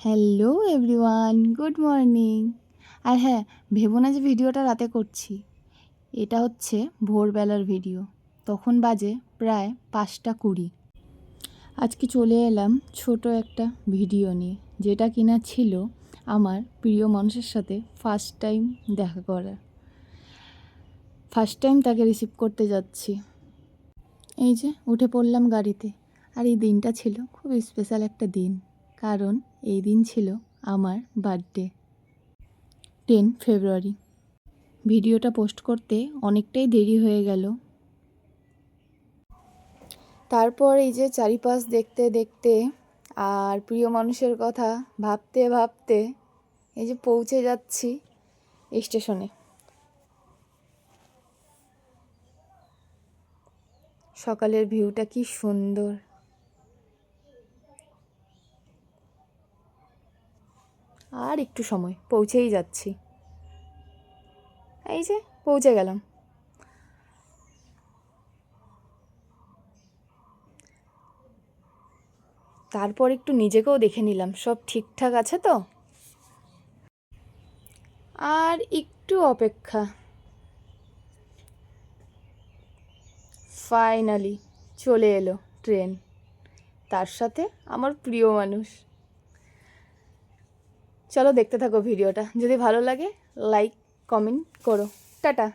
Hello everyone, good morning. আর হ্যাঁ, ভেবো না যে ভিডিওটা রাতে করছি। এটা হচ্ছে ভোরবেলার ভিডিও। তখন বাজে প্রায় 5:20। আজকে চলে এলাম ছোট একটা ভিডিও নিয়ে, যেটা কিনা ছিল আমার প্রিয় মানুষের সাথে ফার্স্ট টাইম দেখা করার। ফার্স্ট টাইম তাকে রিসিভ করতে যাচ্ছি। এই যে উঠে পড়লাম গাড়িতে। আর এই দিনটা ছিল খুব স্পেশাল একটা দিন, কারণ এই দিন ছিল আমার বার্থডে, 10 ফেব্রুয়ারি। ভিডিওটা পোস্ট করতে অনেকটাই দেরি হয়ে গেল। তারপর এই যে চারিপাশ দেখতে দেখতে আর প্রিয় মানুষের কথা ভাবতে ভাবতে এই যে পৌঁছে যাচ্ছি স্টেশনে। সকালের ভিউটা কি সুন্দর। আর একটু সময়, পৌঁছেই যাচ্ছি। এই যে পৌঁছে গেলাম। তারপর একটু নিজেকেও দেখে নিলাম সব ঠিকঠাক আছে তো। আর একটু অপেক্ষা। ফাইনালি চলে এলো ট্রেন, তার সাথে আমার প্রিয় মানুষ। চলো দেখতে থাকো ভিডিওটা, যদি ভালো লাগে লাইক কমেন্ট করো। টাটা।